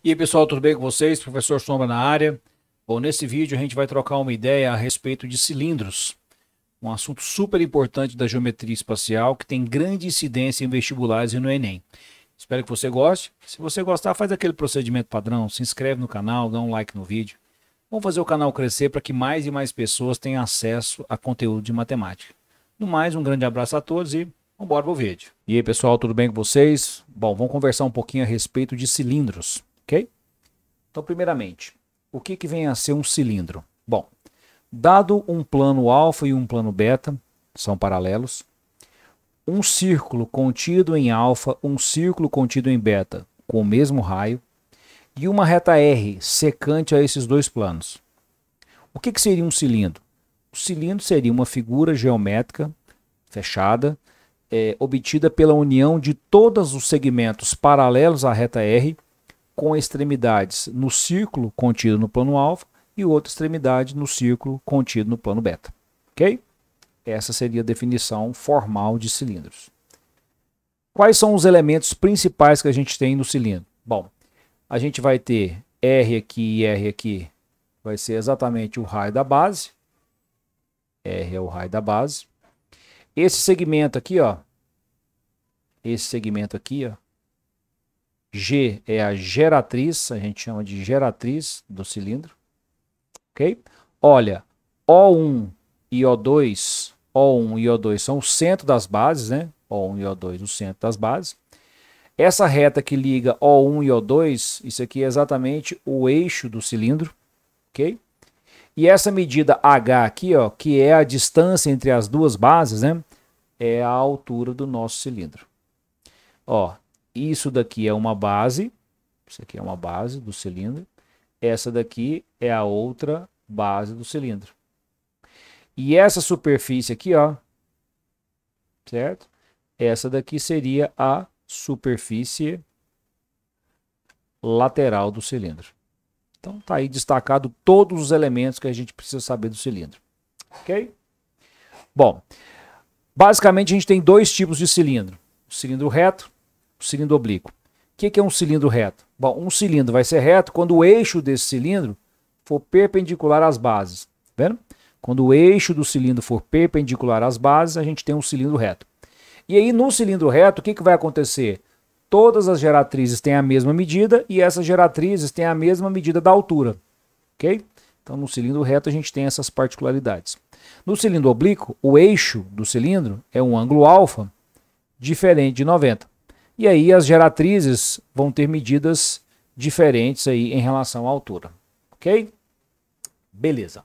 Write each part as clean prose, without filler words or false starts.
E aí, pessoal, tudo bem com vocês? Professor Sombra na área. Bom, nesse vídeo a gente vai trocar uma ideia a respeito de cilindros, um assunto super importante da geometria espacial que tem grande incidência em vestibulares e no Enem. Espero que você goste. Se você gostar, faz aquele procedimento padrão, se inscreve no canal, dá um like no vídeo. Vamos fazer o canal crescer para que mais e mais pessoas tenham acesso a conteúdo de matemática. No mais, um grande abraço a todos e vamos embora pro vídeo. E aí, pessoal, tudo bem com vocês? Bom, vamos conversar um pouquinho a respeito de cilindros, ok? Então, primeiramente, o que vem a ser um cilindro? Bom, dado um plano alfa e um plano beta, são paralelos, um círculo contido em alfa, um círculo contido em beta com o mesmo raio, e uma reta R secante a esses dois planos. O que seria um cilindro? O cilindro seria uma figura geométrica fechada, obtida pela união de todos os segmentos paralelos à reta R, com extremidades no círculo contido no plano alfa e outra extremidade no círculo contido no plano beta. Ok? Essa seria a definição formal de cilindros. Quais são os elementos principais que a gente tem no cilindro? Bom, a gente vai ter R aqui e R aqui, vai ser exatamente o raio da base. R é o raio da base. Esse segmento aqui, ó, G é a geratriz, a gente chama de geratriz do cilindro, ok? Olha, O1 e O2, O1 e O2 são o centro das bases, né? O1 e O2, o centro das bases. Essa reta que liga O1 e O2, isso aqui é exatamente o eixo do cilindro, ok? E essa medida H aqui, ó, que é a distância entre as duas bases, né? É a altura do nosso cilindro. Ó, isso daqui é uma base, isso aqui é uma base do cilindro, essa daqui é a outra base do cilindro. E essa superfície aqui, ó, certo? Essa daqui seria a superfície lateral do cilindro. Então tá aí destacado todos os elementos que a gente precisa saber do cilindro. Ok? Bom, basicamente a gente tem dois tipos de cilindro. O cilindro reto, o cilindro oblíquo. O que é um cilindro reto? Bom, um cilindro vai ser reto quando o eixo desse cilindro for perpendicular às bases. Tá vendo? Quando o eixo do cilindro for perpendicular às bases, a gente tem um cilindro reto. E aí no cilindro reto, o que vai acontecer? Todas as geratrizes têm a mesma medida e essas geratrizes têm a mesma medida da altura. Ok? Então no cilindro reto a gente tem essas particularidades. No cilindro oblíquo, o eixo do cilindro é um ângulo alfa diferente de 90. E aí as geratrizes vão ter medidas diferentes aí em relação à altura. Ok? Beleza.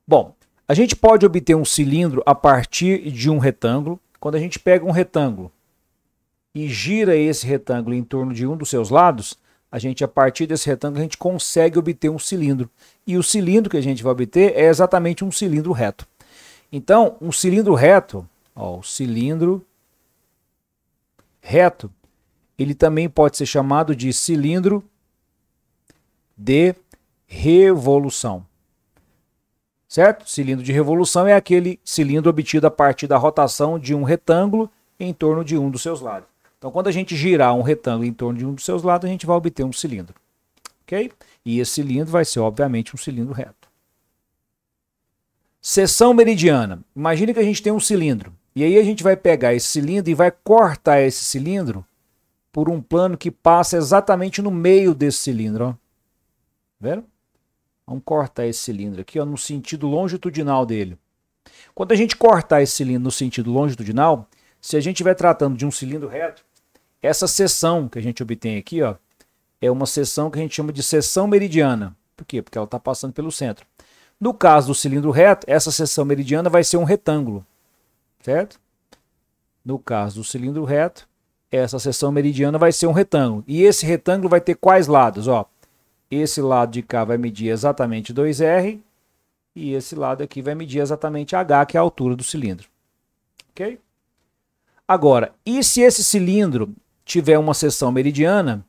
Bom, a gente pode obter um cilindro a partir de um retângulo. Quando a gente pega um retângulo e gira esse retângulo em torno de um dos seus lados, a partir desse retângulo, a gente consegue obter um cilindro. E o cilindro que a gente vai obter é exatamente um cilindro reto. Então, um cilindro reto, ó, o cilindro reto, ele também pode ser chamado de cilindro de revolução. Certo? Cilindro de revolução é aquele cilindro obtido a partir da rotação de um retângulo em torno de um dos seus lados. Então, quando a gente girar um retângulo em torno de um dos seus lados, a gente vai obter um cilindro. Ok? E esse cilindro vai ser, obviamente, um cilindro reto. Seção meridiana. Imagine que a gente tem um cilindro. E aí a gente vai pegar esse cilindro e vai cortar esse cilindro por um plano que passa exatamente no meio desse cilindro. Ó. Vendo? Vamos cortar esse cilindro aqui, ó, no sentido longitudinal dele. Quando a gente cortar esse cilindro no sentido longitudinal, se a gente estiver tratando de um cilindro reto, essa seção que a gente obtém aqui, ó, é uma seção que a gente chama de seção meridiana. Por quê? Porque ela está passando pelo centro. No caso do cilindro reto, essa seção meridiana vai ser um retângulo. Certo? No caso do cilindro reto, essa seção meridiana vai ser um retângulo. E esse retângulo vai ter quais lados? Ó, esse lado de cá vai medir exatamente 2R e esse lado aqui vai medir exatamente H, que é a altura do cilindro. Ok? Agora, e se esse cilindro tiver uma seção meridiana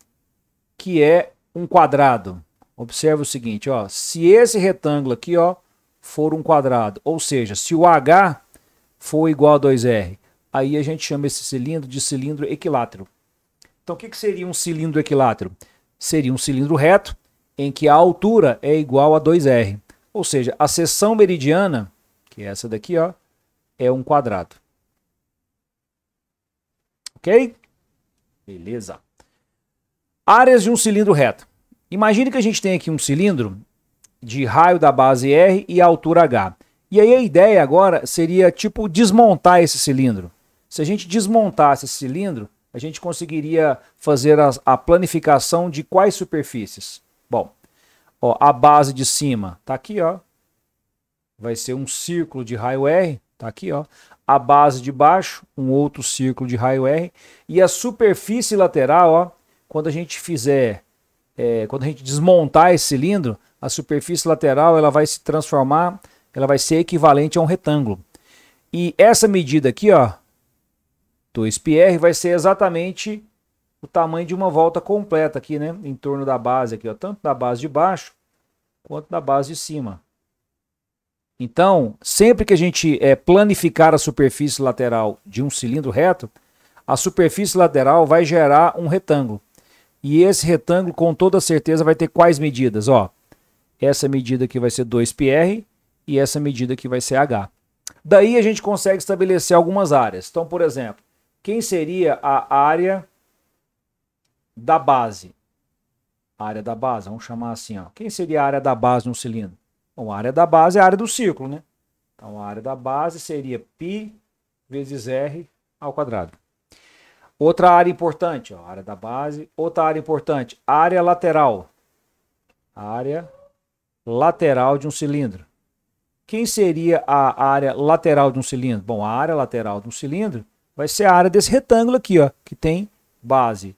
que é um quadrado? Observe o seguinte, ó, se esse retângulo aqui, ó, for um quadrado, ou seja, se o H for igual a 2R, aí a gente chama esse cilindro de cilindro equilátero. Então, o que seria um cilindro equilátero? seria um cilindro reto em que a altura é igual a 2r. Ou seja, a seção meridiana, que é essa daqui, ó, é um quadrado. Ok? Beleza. Áreas de um cilindro reto. Imagine que a gente tem aqui um cilindro de raio da base R e altura H. E aí a ideia agora seria, tipo, desmontar esse cilindro. Se a gente desmontasse esse cilindro, a gente conseguiria fazer a planificação de quais superfícies? Bom, ó, a base de cima está aqui, ó. Vai ser um círculo de raio R, está aqui, ó. A base de baixo, um outro círculo de raio R. E a superfície lateral, ó, quando a gente fizer, quando a gente desmontar esse cilindro, a superfície lateral ela vai se transformar, ela vai ser equivalente a um retângulo. E essa medida aqui, ó, 2πr, vai ser exatamente o tamanho de uma volta completa aqui, né? Em torno da base aqui, ó, tanto da base de baixo quanto da base de cima. Então, sempre que a gente planificar a superfície lateral de um cilindro reto, a superfície lateral vai gerar um retângulo. E esse retângulo, com toda certeza, vai ter quais medidas? Ó, essa medida aqui vai ser 2πr e essa medida aqui vai ser h. Daí a gente consegue estabelecer algumas áreas. Então, por exemplo, quem seria a área da base? A área da base, vamos chamar assim, ó. Quem seria a área da base de um cilindro? Bom, a área da base é a área do círculo, né? Então, a área da base seria π vezes r ao quadrado. Outra área importante, ó, área da base. Outra área importante, área lateral. Área lateral de um cilindro. Quem seria a área lateral de um cilindro? Bom, a área lateral de um cilindro vai ser a área desse retângulo aqui, ó, que tem base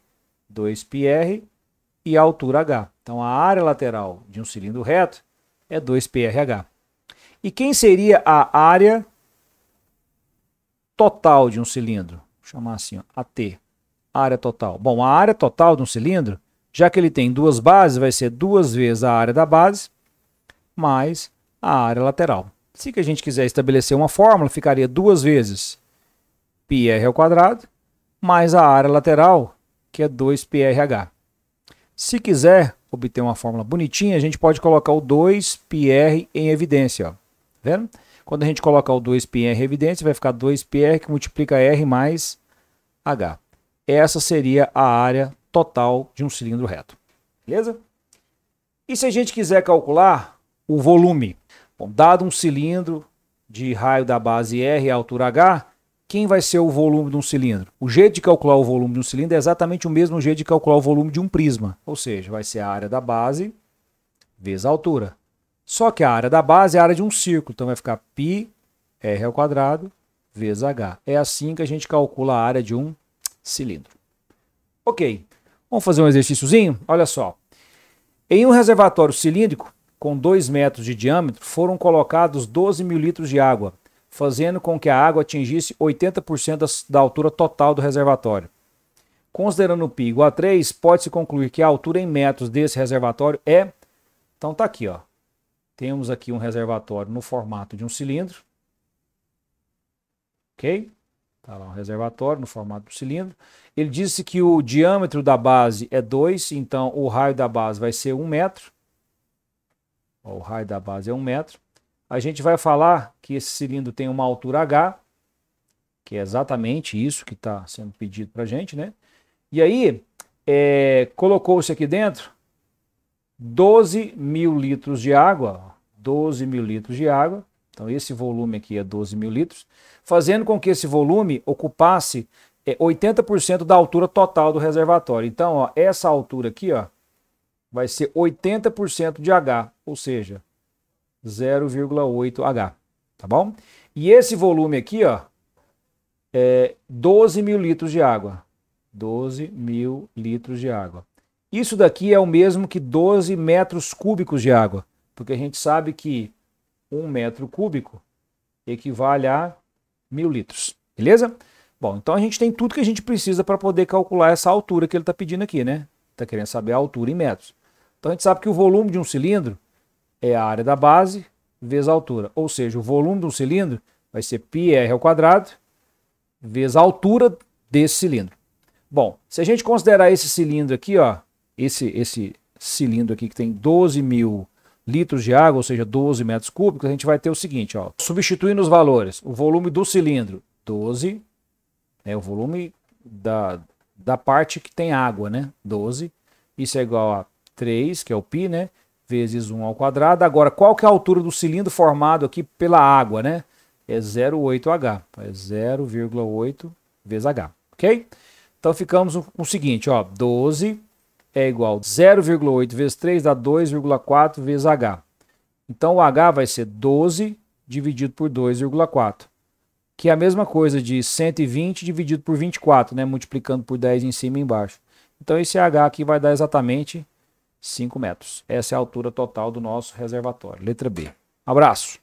2πr e altura h. Então, a área lateral de um cilindro reto é 2πrh. E quem seria a área total de um cilindro? Vou chamar assim, ó, AT, área total. Bom, a área total de um cilindro, já que ele tem duas bases, vai ser 2 vezes a área da base mais a área lateral. Se que a gente quiser estabelecer uma fórmula, ficaria 2 vezes πr ao quadrado mais a área lateral, que é 2πrh. Se quiser obter uma fórmula bonitinha, a gente pode colocar o 2πr em evidência. Ó. Tá vendo? Quando a gente colocar o 2πr em evidência, vai ficar 2πr que multiplica r mais h. Essa seria a área total de um cilindro reto. Beleza? E se a gente quiser calcular o volume? Bom, dado um cilindro de raio da base R e altura H, quem vai ser o volume de um cilindro? O jeito de calcular o volume de um cilindro é exatamente o mesmo jeito de calcular o volume de um prisma. Ou seja, vai ser a área da base vezes a altura. Só que a área da base é a área de um círculo. Então vai ficar πr ao quadrado vezes h. É assim que a gente calcula a área de um cilindro. Ok. Vamos fazer um exercíciozinho? Olha só. Em um reservatório cilíndrico com 2 metros de diâmetro, foram colocados 12 mil litros de água, fazendo com que a água atingisse 80% da altura total do reservatório. Considerando o π igual a 3, pode-se concluir que a altura em metros desse reservatório é... Então tá aqui, ó. Temos aqui um reservatório no formato de um cilindro. Ok? Tá lá um reservatório no formato de um cilindro. Ele disse que o diâmetro da base é 2, então o raio da base vai ser 1 metro. Ó, o raio da base é 1 metro. A gente vai falar que esse cilindro tem uma altura h, que é exatamente isso que está sendo pedido para a gente, né? E aí, colocou-se aqui dentro 12 mil litros de água, ó, 12 mil litros de água. Então, esse volume aqui é 12 mil litros, fazendo com que esse volume ocupasse 80% da altura total do reservatório. Então, ó, essa altura aqui, ó, vai ser 80% de H, ou seja, 0,8 H, tá bom? E esse volume aqui, ó, é 12 mil litros de água. 12 mil litros de água. Isso daqui é o mesmo que 12 metros cúbicos de água, porque a gente sabe que 1 metro cúbico equivale a 1000 litros, beleza? Bom, então a gente tem tudo que a gente precisa para poder calcular essa altura que ele está pedindo aqui, né? Está querendo saber a altura em metros. Então a gente sabe que o volume de um cilindro é a área da base vezes a altura. Ou seja, o volume de um cilindro vai ser πr ao quadrado vezes a altura desse cilindro. Bom, se a gente considerar esse cilindro aqui, ó, esse cilindro aqui que tem 12 mil litros de água, ou seja, 12 metros cúbicos, a gente vai ter o seguinte, ó, substituindo os valores, o volume do cilindro, 12, é o volume da parte que tem água, né, 12, isso é igual a 3, que é o π, né, vezes 1 ao quadrado. Agora, qual que é a altura do cilindro formado aqui pela água, né? É 0,8H, é 0,8 vezes H, ok? Então, ficamos com o seguinte, ó, 12 é igual a 0,8 vezes 3 dá 2,4 vezes H. Então, o H vai ser 12 dividido por 2,4, que é a mesma coisa de 120 dividido por 24, né? Multiplicando por 10 em cima e embaixo. Então, esse H aqui vai dar exatamente 5 metros. Essa é a altura total do nosso reservatório. Letra B. Abraço!